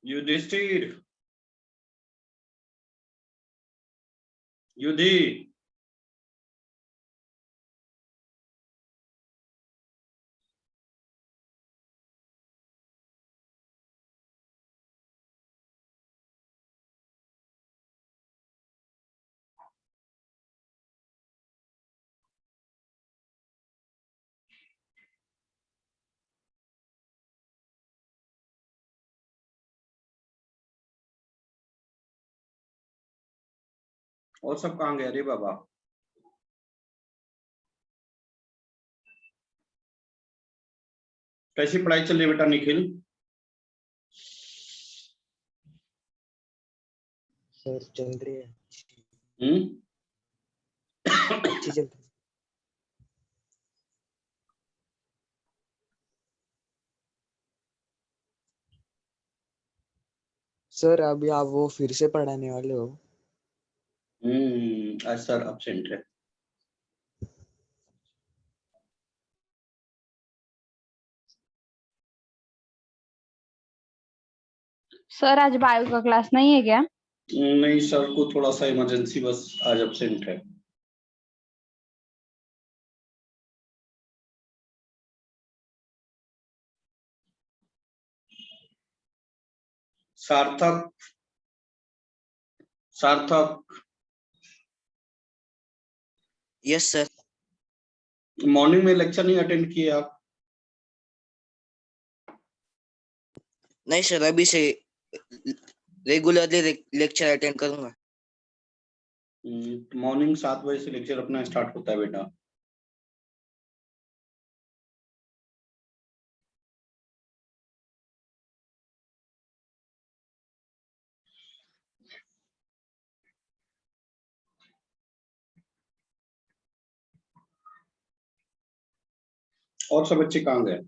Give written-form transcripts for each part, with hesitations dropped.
युधिष्ठिर, युधि, और सब कहाँ गए रे बाबा? कैसी पढ़ाई चल रही है बेटा निखिल? सर चल रही है। अच्छी चल रही है। सर अभी आप वो फिर से पढ़ाने वाले हो? आज सर absent है। सर आज बायो का क्लास नहीं है क्या? नहीं सर को थोड़ा सा इमरजेंसी, बस आज absent है। सार्थक, सार्थक, यस सर। मॉर्निंग में लेक्चर नहीं अटेंड किए आप? नहीं सर, अभी से रेगुलरली लेक्चर अटेंड करूंगा। मॉर्निंग 7 बजे से लेक्चर अपना स्टार्ट होता है बेटा। और सब बच्चे कहाँ गए?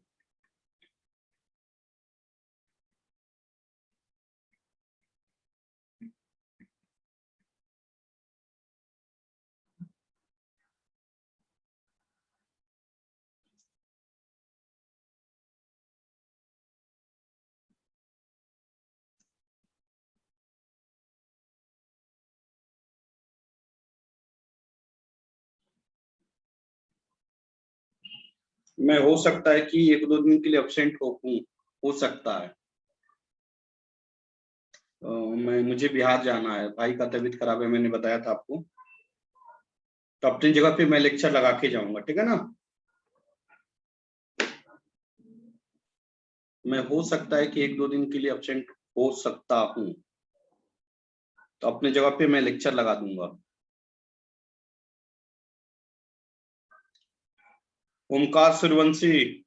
मैं हो सकता है कि 1-2 दिन के लिए एब्सेंट हो सकता है। मुझे बिहार जाना है, भाई का तबीयत खराब है, मैंने बताया था आपको। तो अपनी जगह पे मैं लेक्चर लगा के जाऊंगा, ठीक है ना? मैं हो सकता है कि 1-2 दिन के लिए एब्सेंट हो सकता हूँ, तो अपने जगह पे मैं लेक्चर लगा दूंगा। ओमकार सूर्यवंशी,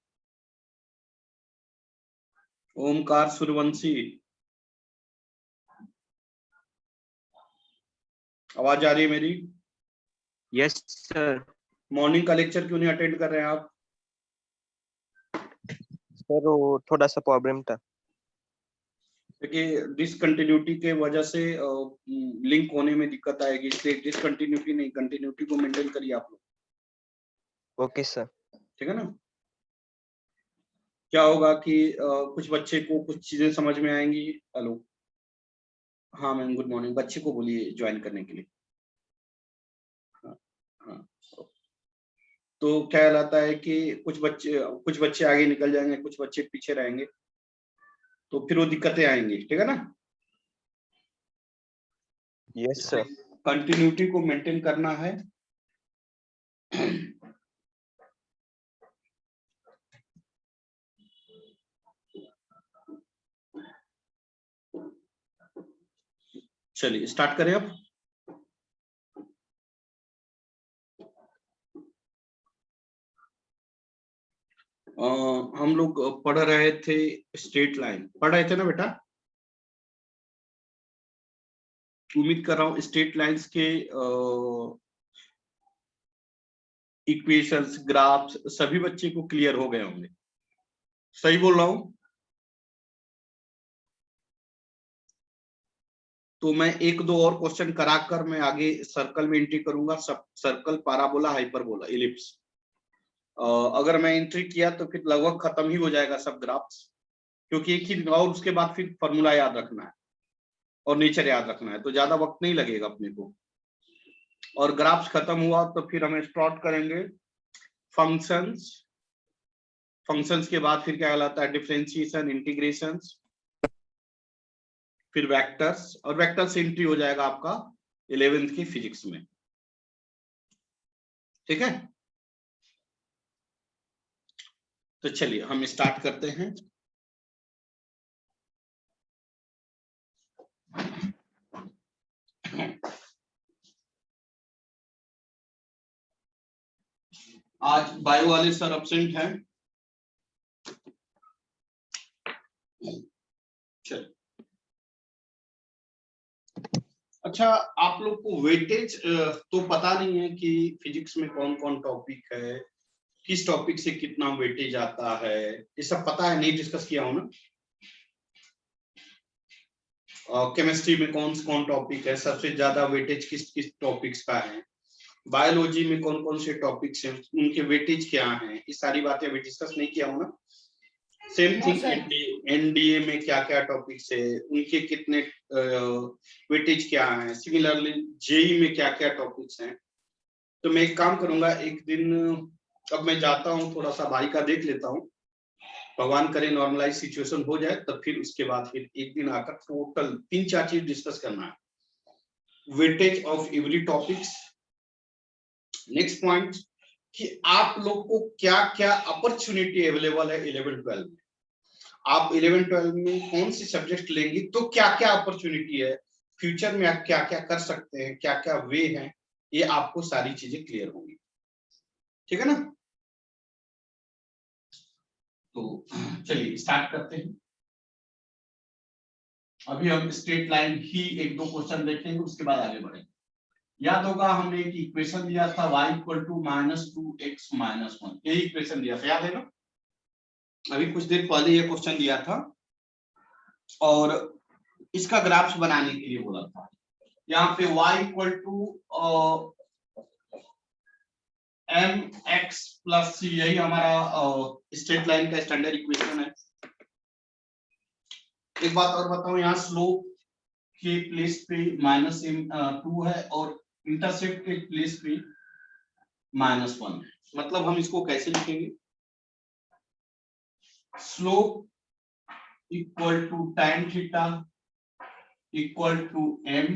ओमकार सूर्यवंशी, आवाज आ रही है मेरी? Yes sir. मॉर्निंग का लेक्चर क्यों नहीं अटेंड कर रहे हैं आप? सर वो थोड़ा सा प्रॉब्लम था। देखिए डिसकंटिन्यूटी के वजह से लिंक होने में दिक्कत आएगी, इसलिए डिसकंटिन्यूटी नहीं, कंटिन्यूटी को मेंटेन करिए आप लोग। Okay sir. ठीक है ना? क्या होगा कि कुछ बच्चे को कुछ चीजें समझ में आएंगी। हेलो, हाँ मैम गुड मॉर्निंग, बच्चे को बोलिए ज्वाइन करने के लिए। हाँ हाँ। तो क्या कहलाता है कि कुछ बच्चे आगे निकल जाएंगे, कुछ बच्चे पीछे रहेंगे, तो फिर वो दिक्कतें आएंगी, ठीक है ना? Yes sir. कंटिन्यूटी को मेंटेन करना है। चलिए स्टार्ट करें अब। हम लोग पढ़ रहे थे स्ट्रेट लाइन, पढ़ रहे थे ना बेटा? उम्मीद कर रहा हूँ स्ट्रेट लाइंस के इक्वेशंस, ग्राफ्स सभी बच्चे को क्लियर हो गए होंगे। सही बोल रहा हूँ? तो मैं 1-2 और क्वेश्चन कराकर मैं आगे सर्कल में एंट्री करूंगा। सब सर्कल, पाराबोला, हाइपरबोला, इलिप्स। अगर मैं एंट्री किया तो फिर लगभग खत्म ही हो जाएगा सब ग्राफ्स। क्योंकि एक ही और उसके बाद फिर फॉर्मूला याद रखना है और नेचर याद रखना है, तो ज्यादा वक्त नहीं लगेगा अपने को। और ग्राफ्स खत्म हुआ तो फिर हमें स्टार्ट करेंगे फंक्शंस। फंक्शंस के बाद फिर क्या कहलाता है, डिफरेंशिएशन, इंटीग्रेशंस, फिर वेक्टर्स, और वेक्टर से एंट्री हो जाएगा आपका 11th की फिजिक्स में। ठीक है, तो चलिए हम स्टार्ट करते हैं। आज बायो वाले सर एब्सेंट हैं। चलिए, अच्छा आप लोग को वेटेज तो पता नहीं है कि फिजिक्स में कौन कौन टॉपिक है, किस टॉपिक से कितना वेटेज आता है, ये सब पता है? नहीं डिस्कस किया हो ना? केमिस्ट्री में कौन कौन टॉपिक है, सबसे ज्यादा वेटेज किस किस टॉपिक्स का है, बायोलॉजी में कौन कौन से टॉपिक्स हैं, उनके वेटेज क्या हैं, ये सारी बातें अभी डिस्कस नहीं किया हो ना? सेम थिंग एनडीए में क्या क्या टॉपिक्स है, उनके कितने वेटेज क्या है, सिमिलरली जेई में क्या क्या टॉपिक्स हैं। तो मैं एक काम करूंगा, एक दिन अब मैं जाता हूँ, थोड़ा सा भाई का देख लेता हूँ, भगवान करे नॉर्मलाइज सिचुएशन हो जाए, तब फिर उसके बाद फिर एक दिन आकर टोटल 3-4 चीज डिस्कस करना है, weightage of every topics. Next point कि आप लोग को क्या क्या अपॉर्चुनिटी अवेलेबल है 11-12 में, आप 11-12 में कौन सी सब्जेक्ट लेंगे तो क्या क्या अपॉर्चुनिटी है, फ्यूचर में आप क्या क्या कर सकते हैं, क्या क्या वे हैं, ये आपको सारी चीजें क्लियर होंगी। ठीक है ना? तो चलिए स्टार्ट करते हैं। अभी हम स्ट्रेट लाइन ही एक दो क्वेश्चन देखेंगे, उसके बाद आगे बढ़ेंगे। याद होगा हमने एक इक्वेशन दिया था y = -2x - 1, यही इक्वेशन दिया था, याद है ना? अभी कुछ देर पहले ये क्वेश्चन दिया था और इसका ग्राफ्स बनाने के लिए बोला था। यहाँ पे y = mx + c, यही हमारा स्ट्रेट लाइन का स्टैंडर्ड इक्वेशन है। एक बात और बताऊं, यहाँ स्लोप के प्लेस पे -2 है और इंटरसेप्ट के प्लेस पे -1 है। मतलब हम इसको कैसे लिखेंगे, slope = tan theta = m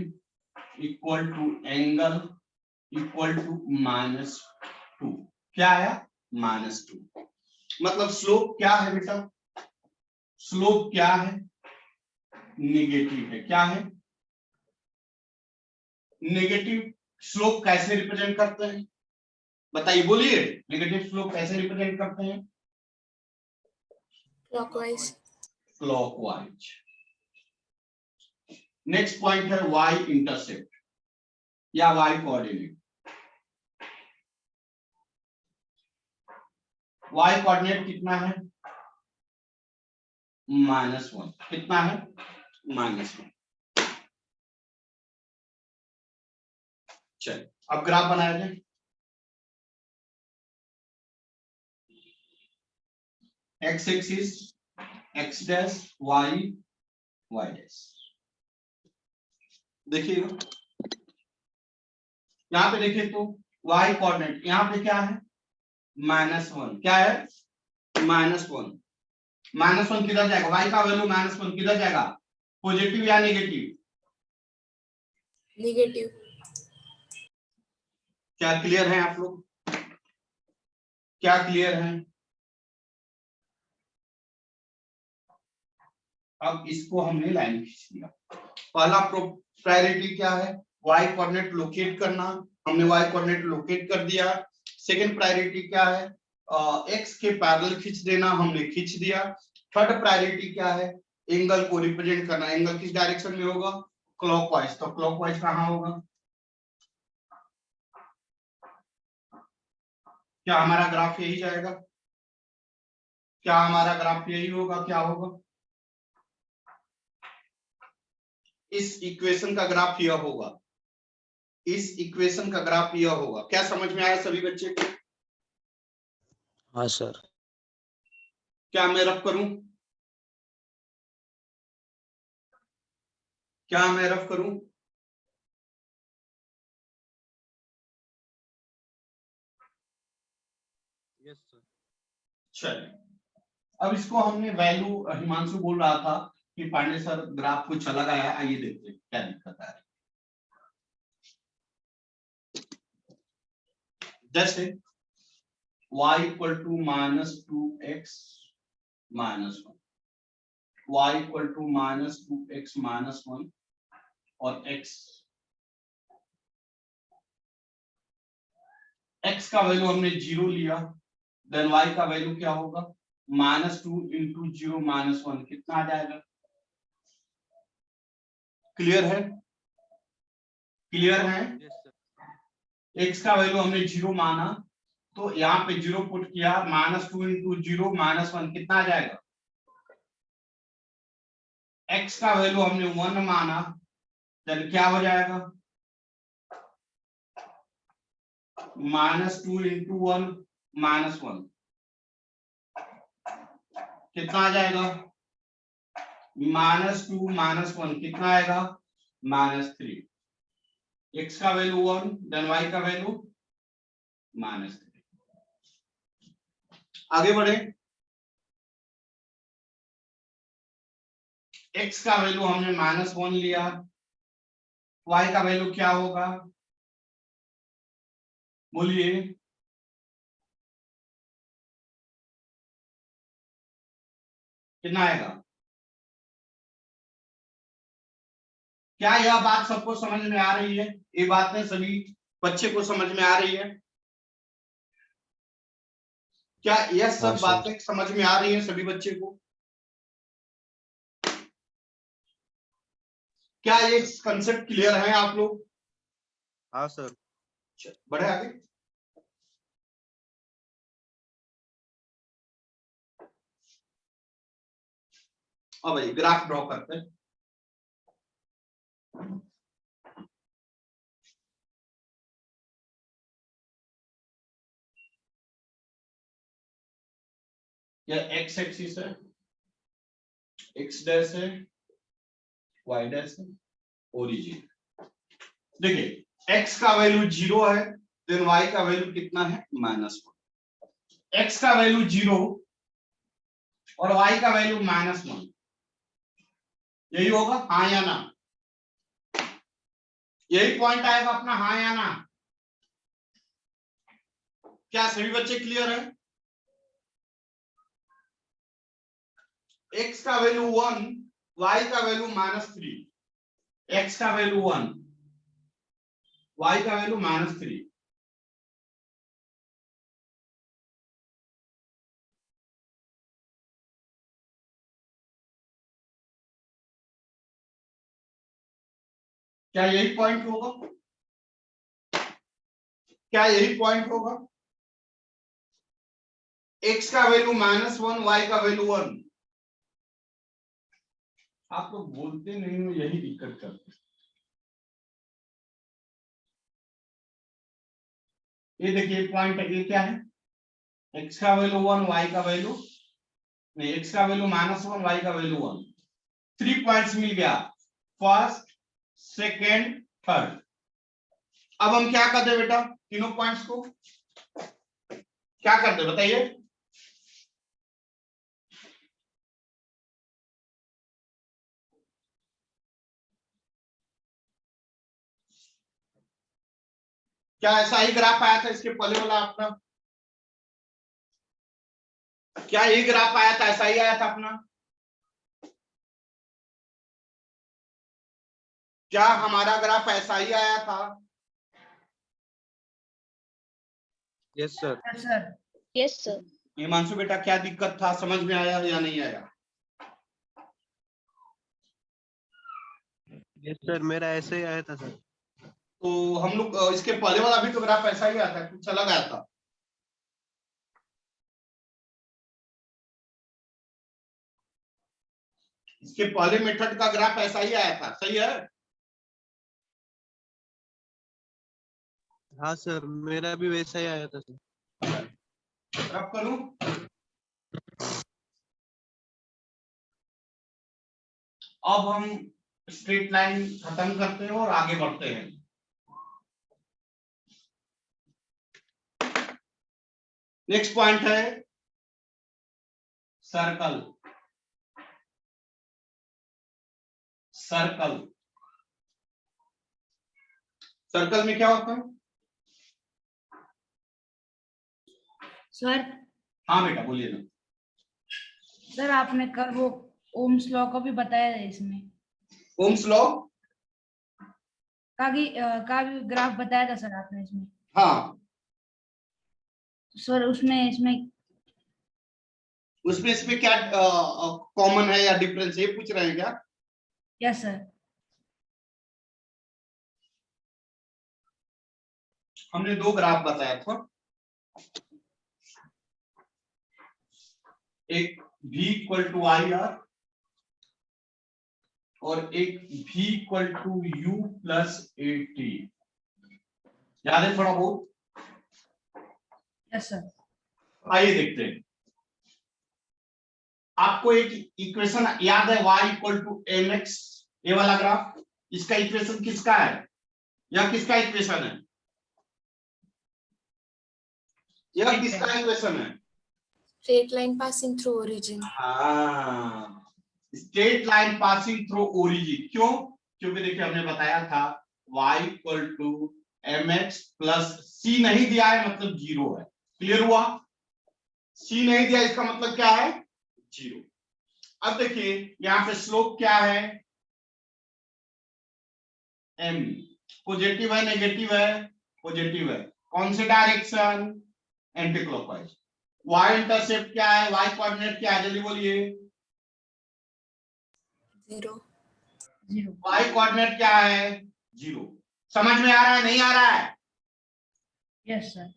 = angle = -2। क्या आया? -2। मतलब स्लोप क्या है बेटा? स्लोप क्या है? नेगेटिव है। क्या है? नेगेटिव। स्लोप कैसे रिप्रेजेंट करते हैं बताइए, बोलिए, नेगेटिव स्लोप कैसे रिप्रेजेंट करते हैं? क्लॉकवाइज। क्लॉकवाइज। नेक्स्ट पॉइंट है y इंटरसेप्ट या y कोऑर्डिनेट। y कोऑर्डिनेट कितना है? -1। कितना है? -1। चलिए अब ग्राफ बनाया जाए। x axis x dash, y dash. देखिए यहाँ पे देखिए तो y कोऑर्डिनेट यहाँ पे क्या है? -1। क्या है? -1। -1 किधर जाएगा? y का वैल्यू -1 किधर जाएगा? पॉजिटिव या नेगेटिव? नेगेटिव। क्या क्लियर है आप लोग? क्या क्लियर है? अब इसको हमने लाइन खींच दिया। पहला प्रायोरिटी क्या है? y कोऑर्डिनेट लोकेट करना, हमने y कोऑर्डिनेट लोकेट कर दिया। सेकंड प्रायोरिटी क्या है? x के पैरेलल खींच देना, हमने खींच दिया। थर्ड प्रायोरिटी क्या है? एंगल को रिप्रेजेंट करना। एंगल किस डायरेक्शन में होगा? क्लॉकवाइज। तो क्लॉकवाइज कहाँ होगा? क्या हमारा ग्राफ यही जाएगा? क्या हमारा ग्राफ यही होगा? क्या होगा? इस इक्वेशन का ग्राफ यह होगा। इस इक्वेशन का ग्राफ यह होगा। क्या समझ में आया सभी बच्चे को? हाँ सर। क्या मैं रफ करूं? क्या मैं रफ करूं? Yes sir. चलिए, अब इसको हमने वैल्यू, हिमांशु बोल रहा था कि पांडे सर ग्राफ कुछ अलग आया, आइए देखते हैं क्या दिक्कत आ रही है। जैसे y equal to -2x -1, y equal to -2x -1 और x का वैल्यू हमने 0 लिया, देन y का वैल्यू क्या होगा? -2 इंटू 0 -1 कितना आ जाएगा? क्लियर है? क्लियर है? Yes sir. x का वैल्यू हमने 0 माना, तो यहाँ पे 0 पुट किया, -2 इंटू 0 -1 कितना आ जाएगा? x का वैल्यू हमने 1 माना, देन क्या हो जाएगा? -2 इंटू 1 -1 कितना आ जाएगा? -2 -1 कितना आएगा? -3। x का वैल्यू 1, देन y का वैल्यू -3। आगे बढ़े, x का वैल्यू हमने -1 लिया, y का वैल्यू क्या होगा? बोलिए। कितना आएगा? क्या यह बात सबको समझ में आ रही है? ये बातें सभी बच्चे को समझ में आ रही है? क्या यह सब बातें समझ में आ रही है सभी बच्चे को? क्या ये कंसेप्ट क्लियर है आप लोग? हाँ सर। बढ़े आगे। अब भाई ग्राफ ड्रॉ करते हैं। यह x एक्सिस है, x डैश है, y डैश है, ओरिजिन। देखिए x का वैल्यू 0 है, देन y का वैल्यू कितना है? -1। x का वैल्यू 0 और y का वैल्यू -1, यही होगा, हाँ या ना? यही पॉइंट आएगा अपना, हाँ या ना? क्या सभी बच्चे क्लियर है? x का वैल्यू 1, y का वैल्यू -3, x का वैल्यू 1, y का वैल्यू -3। क्या यही पॉइंट होगा? क्या यही पॉइंट होगा? x का वैल्यू -1, y का वैल्यू 1। आप लोग बोलते नहीं हो, यही दिक्कत करते। ये देखिए पॉइंट, ये क्या है? x का वैल्यू 1, y का वैल्यू नहीं, x का वैल्यू -1, y का वैल्यू 1। 3 पॉइंट्स मिल गया, फर्स्ट, सेकेंड, थर्ड। अब हम क्या करते बेटा, तीनों पॉइंट्स को क्या करते बताइए? क्या ऐसा ही ग्राफ आया था इसके पहले वाला अपना? क्या ये ग्राफ आया था, ऐसा ही आया था अपना? क्या हमारा ग्राफ ऐसा ही आया था? Yes sir. Yes sir. Himanshu बेटा क्या दिक्कत था, समझ में आया या नहीं आया? यस सर, मेरा ऐसे ही आया था सर। तो हम लोग इसके पहले वाला भी तो ग्राफ ऐसा ही आया था, कुछ अलग आया था? इसके पहले मेथड का ग्राफ ऐसा ही आया था, सही है? हाँ सर, मेरा भी वैसा ही आया था सर। रब करूं? अब हम स्ट्रेट लाइन खत्म करते हैं और आगे बढ़ते हैं। नेक्स्ट पॉइंट है सर्कल। सर्कल सर्कल में क्या होता है? सर हाँ बेटा बोलिए ना। सर आपने कल वो ओम्स लॉ को भी बताया है इसमें, ओम्स लॉ का भी ग्राफ बताया था सर आपने इसमें। हाँ, सर उसमें इसमें क्या कॉमन है या डिफरेंस है, ये पूछ रहे हैं क्या? Yes sir. हमने दो ग्राफ बताया था, एक v equal to I R और एक v equal to u plus a t. याद है थोड़ा बहुत? Yes sir. आइए देखते हैं। आपको एक इक्वेशन याद है y equal to m x, ये वाला ग्राफ, इसका इक्वेशन किसका है या किसका इक्वेशन है? यह किसका इक्वेशन है? Straight line passing through origin. हाँ, straight line passing through origin. क्यों? क्योंकि देखिए हमने बताया था y equal to m x plus c नहीं दिया है मतलब जीरो है। क्लियर हुआ? सी नहीं दिया इसका मतलब क्या है? जीरो। अब देखिए यहां पे स्लोप क्या है? m। पॉजिटिव है नेगेटिव है? पॉजिटिव है। कौन से direction? Anti clockwise. y intercept क्या है? y कोऑर्डिनेट क्या है? जल्दी बोलिए। 0. y कोऑर्डिनेट क्या है? 0। समझ में आ रहा है नहीं आ रहा है? Yes sir.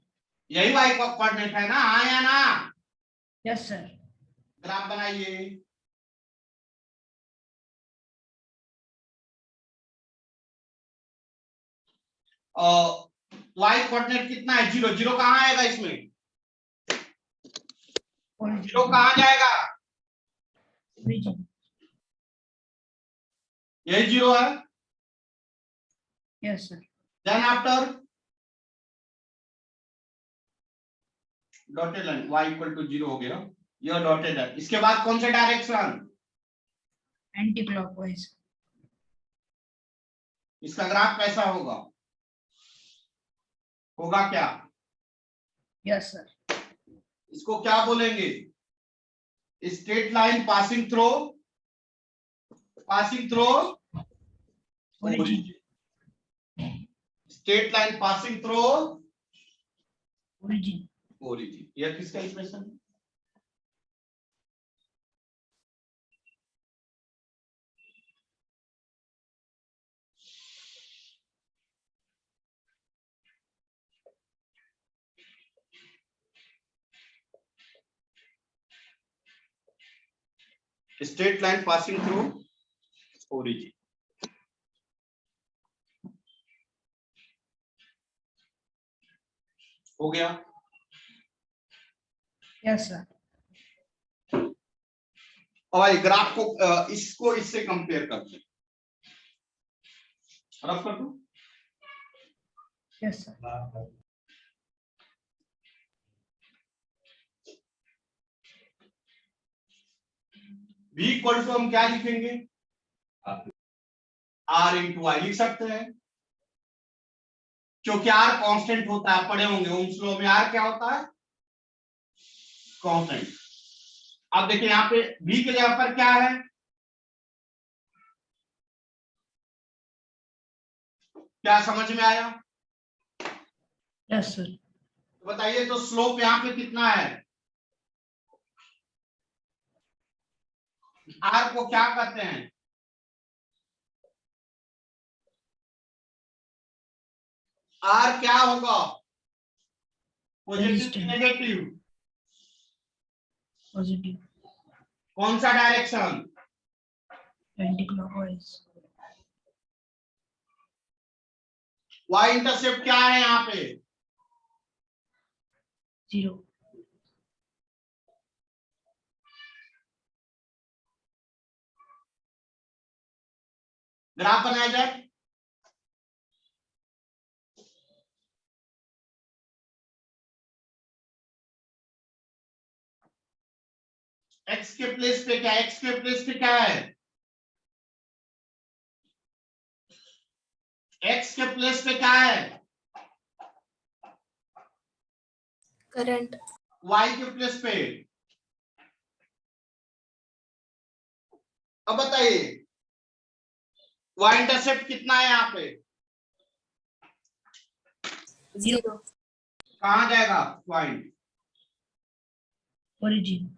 यही y कोऑर्डिनेट है ना? हाँ या ना? Yes sir. ग्राफ बनाइए। y कोऑर्डिनेट कितना है? 0। 0 कहां आएगा इसमें? 0 कहां जाएगा? ओरिजिन। यही 0 है। Yes sir. Then after dotted line y equal to 0 हो गया, यह डॉटेड है। इसके बाद कौन से डायरेक्शन? Anti clockwise. इसका ग्राफ कैसा होगा? होगा क्या? Yes sir. इसको क्या बोलेंगे? Straight line passing through origin. Straight line passing through origin. Origin. यह किसका इक्वेशन है? Straight line passing through origin. हो गया? Yes sir. और भाई ग्राफ को इसको इससे कंपेयर करते हैं। रफ कर दो। Yes sir. v equal to हम क्या लिखेंगे? r इंटू आई लिख सकते हैं, क्योंकि r कांस्टेंट होता है, पढ़े होंगे ओम्स लॉ में r क्या होता है? कांस्टेंट। अब देखिए यहाँ पे v के जगह पर क्या है? क्या समझ में आया? Yes sir. बताइए तो स्लोप यहाँ पे कितना है? r को क्या कहते हैं? r क्या होगा? पॉजिटिव की नेगेटिव? पॉजिटिव। कौन सा direction? Anti clockwise. y intercept क्या है यहाँ पे? 0। ग्राफ बनाया जाए। एक्स के प्लेस पे क्या, एक्स के प्लेस पे क्या है, एक्स के प्लेस पे क्या है, Current. वाई के प्लेस पे। अब बताइए वाई इंटरसेप्ट कितना है यहाँ पे, 0. कहाँ जाएगा पॉइंट, ओरिजिन।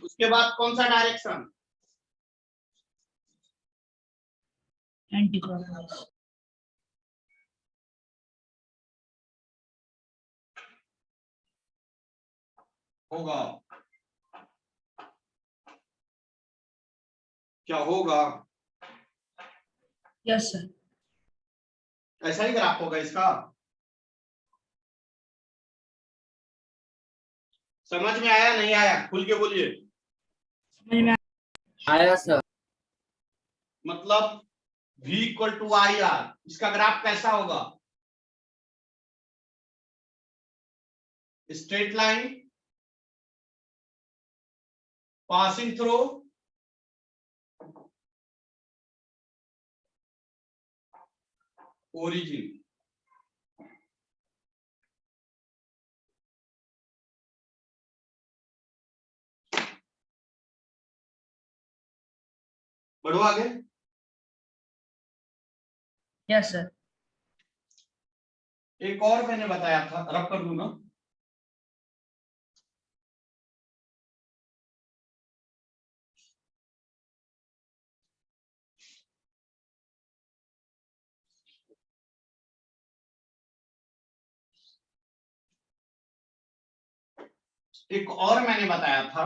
उसके बाद कौन सा डायरेक्शन, एंटी क्लॉकवाइज। होगा क्या होगा, यस सर। ऐसा ही ग्राफ होगा इसका। समझ में आया नहीं आया, खुल के बोलिए। समझ में आया सर। मतलब v equal to I R, इसका ग्राफ कैसा होगा, straight line passing through origin. बढ़ो आगे। Yes sir. एक और मैंने बताया था, रब कर दूं ना, एक और मैंने बताया था,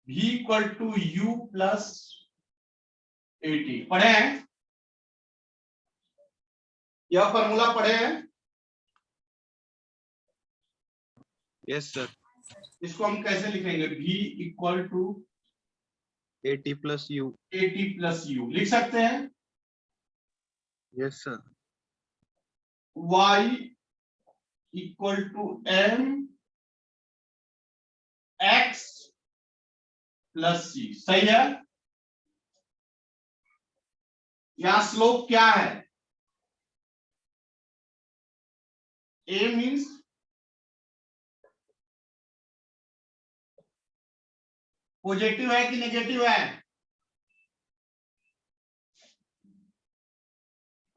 v equal to u plus 80, पढ़े हैं, यह फॉर्मूला पढ़े हैं। Yes sir. इसको हम कैसे लिखेंगे, v equal to AT plus U. 80 plus u लिख सकते हैं, yes sir. y equal to m x plus c, सही है। यहां स्लोप क्या है, a मीन्स पॉजिटिव है कि नेगेटिव है,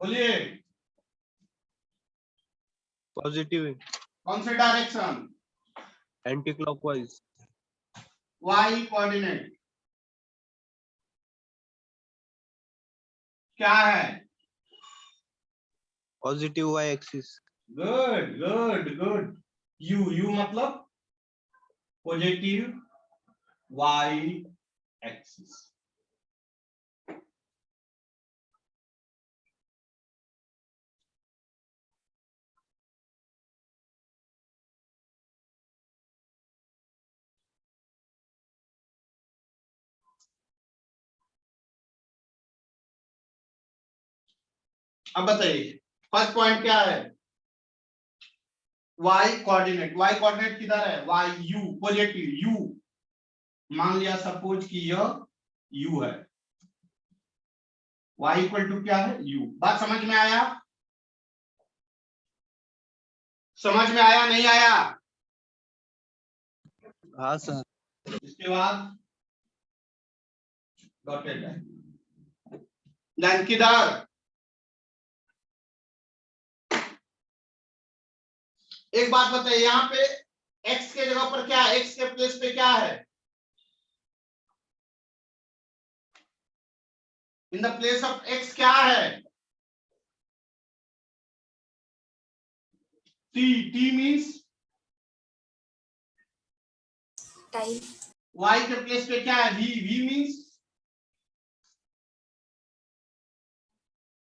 बोलिए पॉजिटिव. कौन से direction, anti clockwise. y coordinate क्या है, positive Y axis. Good good good, you मतलब पॉजिटिव y एक्सिस। अब बताइए फर्स्ट पॉइंट क्या है, y कोऑर्डिनेट किधर है, y u पॉजिटिव u, मान लिया सपोज कि यह u है, y इक्वल टू क्या है u। बात समझ में आया, समझ में आया नहीं आया, हाँ सर. इसके बाद डॉटेड लाइन किधर, एक बात बताइए यहाँ पे x के जगह पर क्या है, x के प्लेस पे क्या है, in the place of x क्या है, t मीन्स Time. y के प्लेस पे क्या है, v मीन्स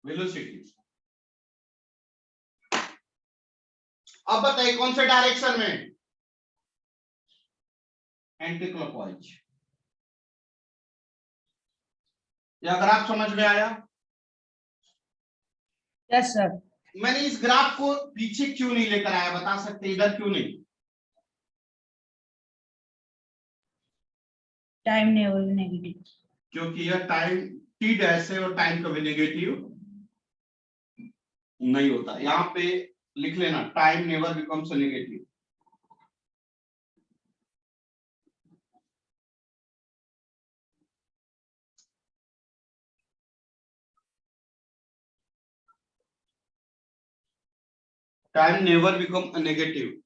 वेलोसिटी। अब बताइए कौन से डायरेक्शन में, एंटी क्लॉकवाइज। या ग्राफ समझ में आया? Yes sir. मैंने इस ग्राफ को पीछे क्यों नहीं लेकर आया, बता सकते इधर क्यों नहीं? Time negative. क्योंकि यह टाइम टी डैश है और टाइम कभी नेगेटिव नहीं होता। यहाँ पे लिख लेना, time never becomes negative. Time never become negative.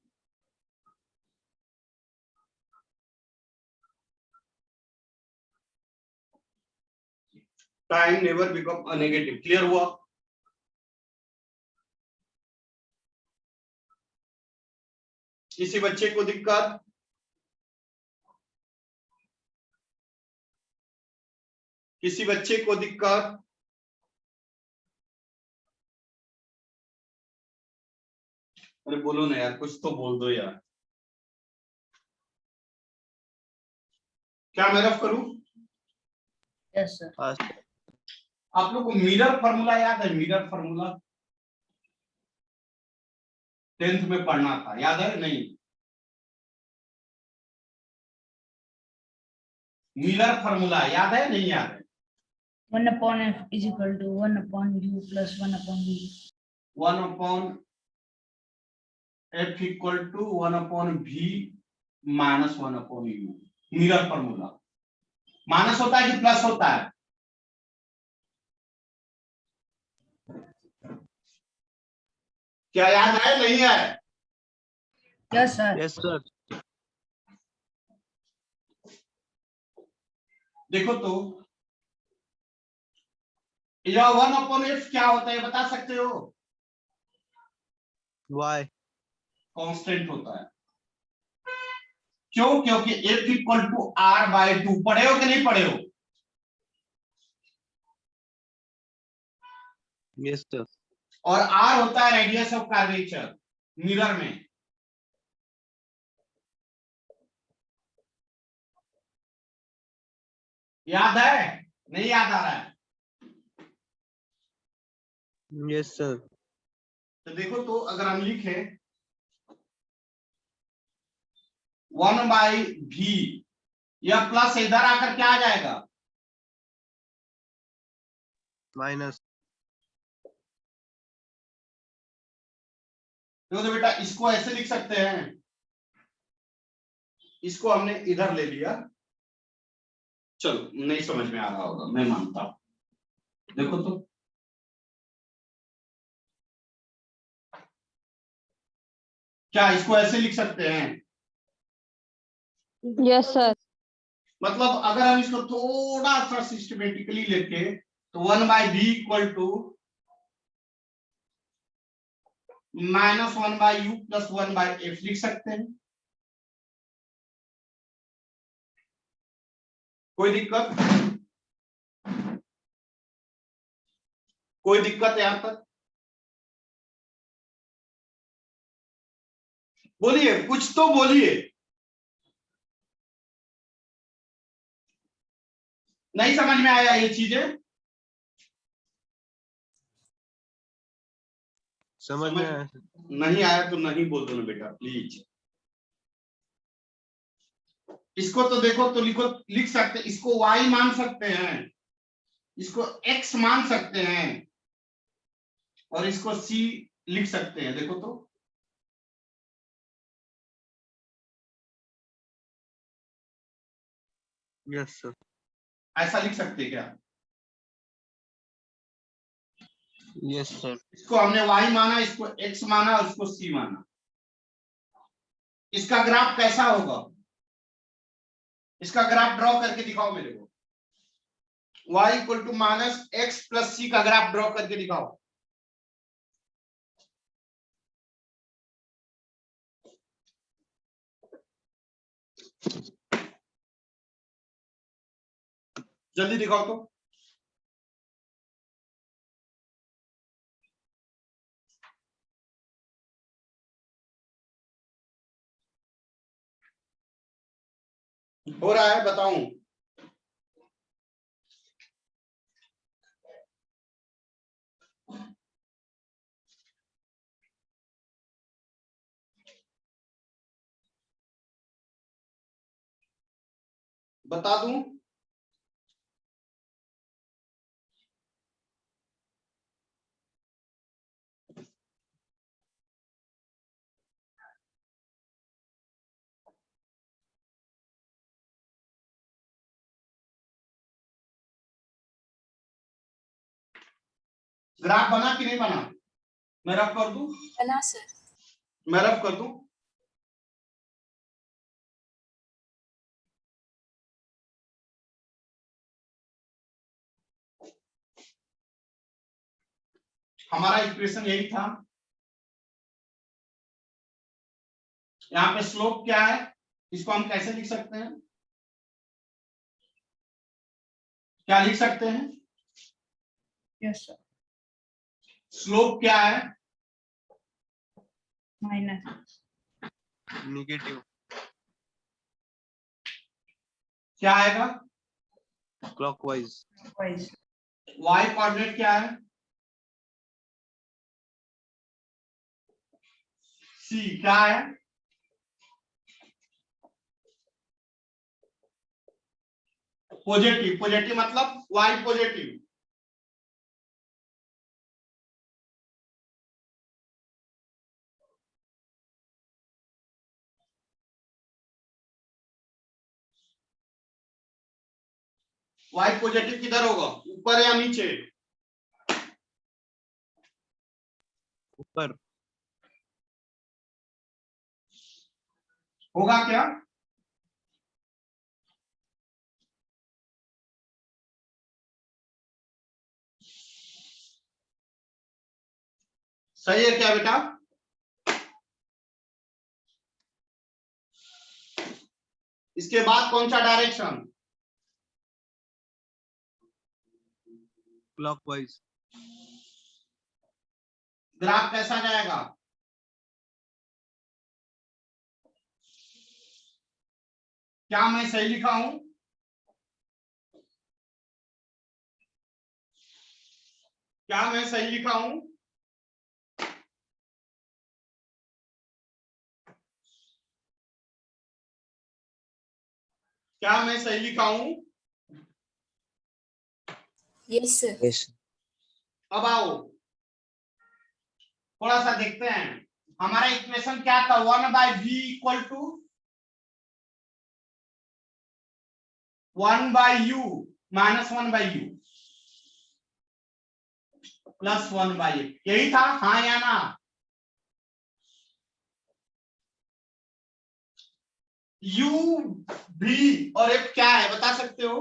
Time never become negative. Clear हुआ? किसी बच्चे को दिक्कत? किसी बच्चे को दिक्कत? अरे बोलो ना यार, कुछ तो बोल दो यार। क्या मैं रफ करूं? Yes sir. हाँ सर। आप लोग को मिरर फार्मूला याद है? मिरर फार्मूला 10th में पढ़ना था, याद है नहीं? मिरर फार्मूला याद है नहीं याद है? 1/f is equal to 1/u plus 1/v। 1/f equal to 1/v minus 1/u। Mirror formula minus होता है कि प्लस होता है? क्या याद है नहीं है? Yes sir. Yes sir. देखो तो यह 1/f क्या होता है बता सकते हो? वाई। कांस्टेंट होता है। क्यों? क्योंकि f इक्वल टू r/2। पढ़े हो कि नहीं पढ़े हो? Yes sir. और r होता है रेडियस ऑफ कर्वेचर मिरर में। याद है नहीं याद आ रहा है? Yes sir. तो देखो तो अगर हम लिखे 1/v, यह प्लस इधर आकर क्या आ जाएगा? माइनस। देखो तो बेटा इसको ऐसे लिख सकते हैं, इसको हमने इधर ले लिया। चलो नहीं समझ में आ रहा होगा, मैं मानता हूं। देखो तो क्या इसको ऐसे लिख सकते हैं? Yes sir. मतलब अगर हम इसको थोड़ा सा सिस्टमेटिकली लेके तो 1/v equal to -1/u plus 1/f लिख सकते हैं। कोई दिक्कत? कोई दिक्कत यहां तक? बोलिए, कुछ तो बोलिए। नहीं समझ में आया ये चीजें? समझ में आया सर। नहीं आया तो नहीं बोल दो ना बेटा प्लीज। इसको तो देखो तो लिखो, लिख सकते, इसको y मान सकते हैं, इसको x मान सकते हैं और इसको c लिख सकते हैं। देखो तो यस सर। ऐसा लिख सकते हैं क्या? Yes sir. इसको हमने y माना, इसको x माना और इसको c माना। इसका ग्राफ कैसा होगा? इसका ग्राफ ड्रॉ करके दिखाओ मेरे को। y equal to -x plus c का ग्राफ ड्रॉ करके दिखाओ। जल्दी दिखाओ तो। हो रहा है? बताऊं? बता दूं? ग्राफ बना कि नहीं बना? मैं रफ कर दूं? बना सर। मैं रफ कर दूं? हमारा इक्वेशन यही था। यहाँ पे स्लोप क्या है, इसको हम कैसे लिख सकते हैं? क्या लिख सकते हैं? Yes sir. स्लोप क्या है? माइनस। नेगेटिव। क्या आएगा? क्लॉकवाइज। वाइज। y कोऑर्डिनेट क्या है? c क्या है? पॉजिटिव। पॉजिटिव मतलब y पॉजिटिव। y पॉजिटिव किधर होगा, ऊपर या नीचे? ऊपर। होगा क्या? सही है क्या बेटा? इसके बाद कौन सा डायरेक्शन? क्लॉकवाइज। ग्राफ कैसा जाएगा? क्या मैं सही लिखा हूं? क्या मैं सही लिखा हूं? क्या मैं सही लिखा हूं? Yes sir. यस। अब आओ थोड़ा सा देखते हैं। हमारा इक्वेशन क्या था? 1/v equal to 1/u minus 1/u plus 1/f, यही था, हाँ या ना? u v और f क्या है बता सकते हो?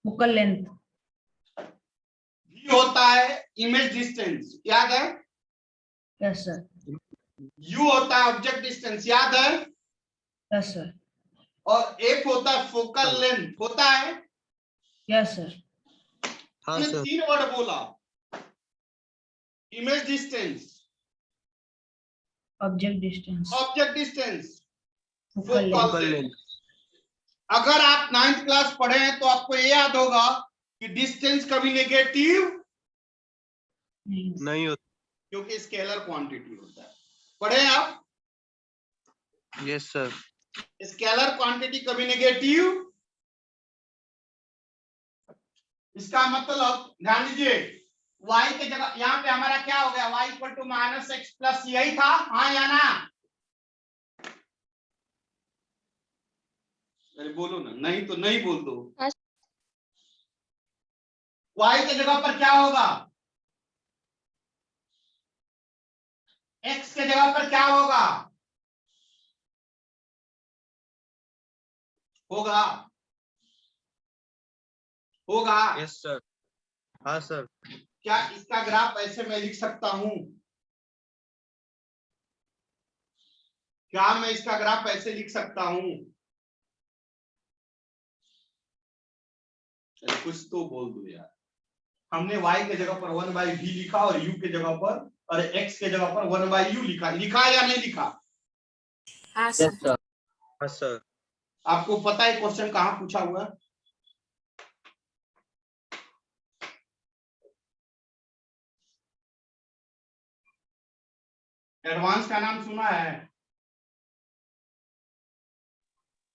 Focal length. v होता है इमेज डिस्टेंस, याद है? Yes sir. u होता है ऑब्जेक्ट डिस्टेंस, याद है? Yes sir. और f होता है फोकल लेंथ, होता है? Yes sir. हाँ मैंने सर। 3 वर्ड बोला, image distance, object distance. Object distance, focal length. Focal length. अगर आप 9th क्लास पढ़े हैं तो आपको ये याद होगा कि डिस्टेंस कभी नेगेटिव नहीं होता। क्योंकि स्केलर क्वांटिटी होता है। पढ़े आप? Yes sir. स्केलर क्वांटिटी कभी नेगेटिव, इसका मतलब ध्यान दीजिए y के जगह यहाँ पे हमारा क्या हो गया, y equal to minus x plus, यही था, हाँ या ना? अरे बोलो ना, नहीं तो नहीं बोल दो। y के जगह पर क्या होगा? x के जगह पर क्या होगा? होगा, होगा। Yes sir. हाँ सर। क्या इसका ग्राफ ऐसे मैं लिख सकता हूं? क्या मैं इसका ग्राफ ऐसे लिख सकता हूं? कुछ तो बोल दो यार। हमने y के जगह पर 1/v लिखा और u के जगह पर और x के जगह पर 1/u लिखा, लिखा या नहीं लिखा? हाँ सर। हाँ सर। आपको पता है क्वेश्चन कहाँ पूछा हुआ है? एडवांस का नाम सुना है?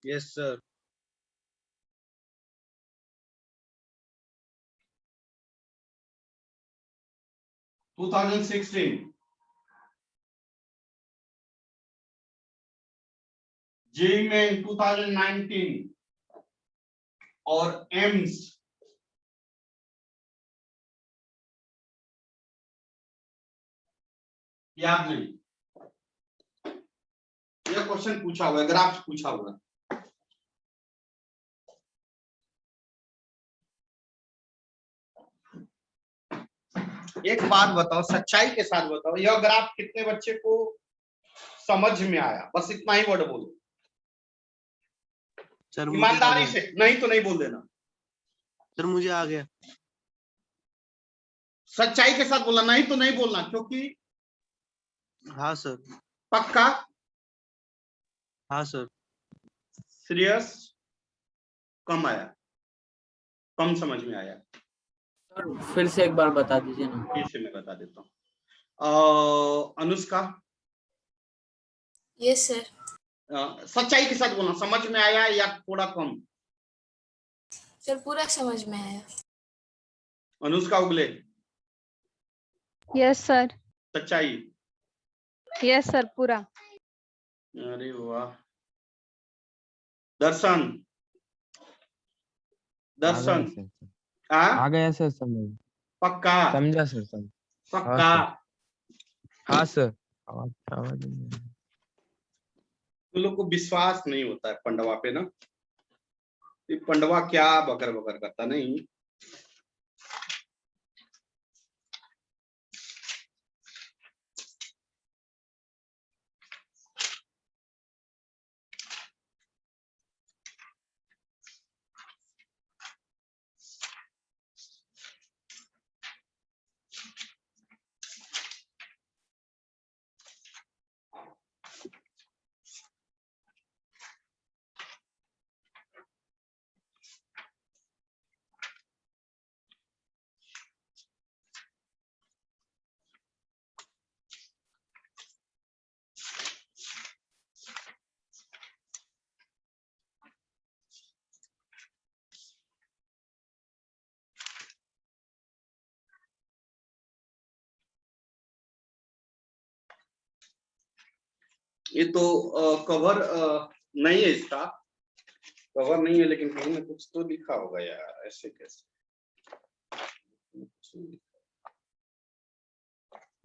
Yes sir. 2016 जेईई में 2019 और एम्स याद नहीं, यह क्वेश्चन पूछा हुआ है, ग्राफ पूछा हुआ है। एक बात बताओ, सच्चाई के साथ बताओ, यह ग्राफ कितने बच्चे को समझ में आया? बस इतना ही वर्ड बोलो, सर मुझे आ ईमानदारी गया। से, नहीं तो नहीं बोल देना। सर मुझे आ गया। सच्चाई के साथ बोलना, नहीं तो नहीं बोलना, क्योंकि हाँ सर। पक्का हाँ सर। सीरियस कम आया, कम समझ में आया। फिर से एक बार बता दीजिए ना। फिर से मैं बता देता हूँ। Anushka, yes sir. सच्चाई के साथ बोलना, समझ में आया या थोड़ा कम? सर पूरा समझ में आया। अनुष्का उगले, यस सर। सच्चाई? यस सर पूरा। अरे वाह। दर्शन, दर्शन आ गया सर समझ। पक्का? समझा सर समझ। पक्का? हाँ सर। आवाज नहीं आ रही। तुम लोग को विश्वास नहीं होता है पंडवा पे ना, ये पंडवा क्या बकर बकर करता नहीं। ये तो कवर नहीं है, इसका कवर नहीं है, लेकिन कहीं ना कुछ तो लिखा होगा यार, ऐसे कैसे?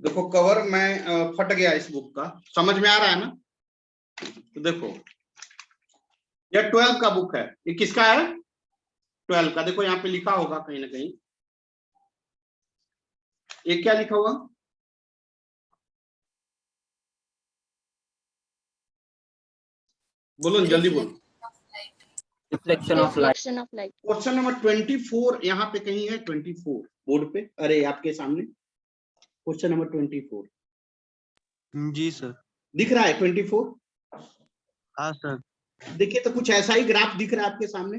देखो कवर में फट गया इस बुक का, समझ में आ रहा है ना? तो देखो ये 12 का बुक है, ये किसका है? 12 का। देखो यहाँ पे लिखा होगा कहीं ना कहीं, ये क्या लिखा हुआ? बोलो जल्दी बोलो। Reflection of light. Question number 24 यहाँ पे कहीं है, 24 बोर्ड पे, अरे आपके सामने क्वेश्चन नंबर 24 जी सर। दिख रहा है 24? हाँ सर। देखिए तो कुछ ऐसा ही ग्राफ दिख रहा है आपके सामने,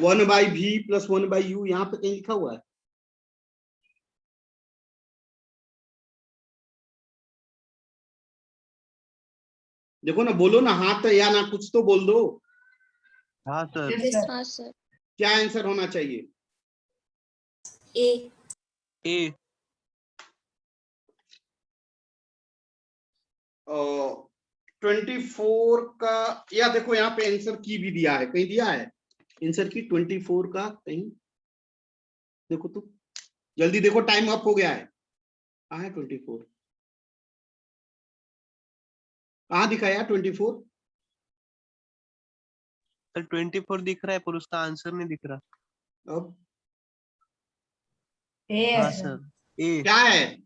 1/v + 1/u यहाँ पे कहीं लिखा हुआ है। देखो ना, बोलो ना, हाँ तो या ना, कुछ तो बोल दो। हाँ सर। Yes sir. क्या आंसर होना चाहिए? ए। ए। 24 का, या देखो यहाँ पे आंसर की भी दिया है, कहीं दिया है आंसर की 24 का कहीं? देखो तो जल्दी देखो, टाइम अप हो गया है। कहाँ है 24? कहाँ दिखाया 24? सर 24 दिख रहा है पर उसका आंसर नहीं दिख रहा। अब ए हाँ सर। सर। ए। क्या है?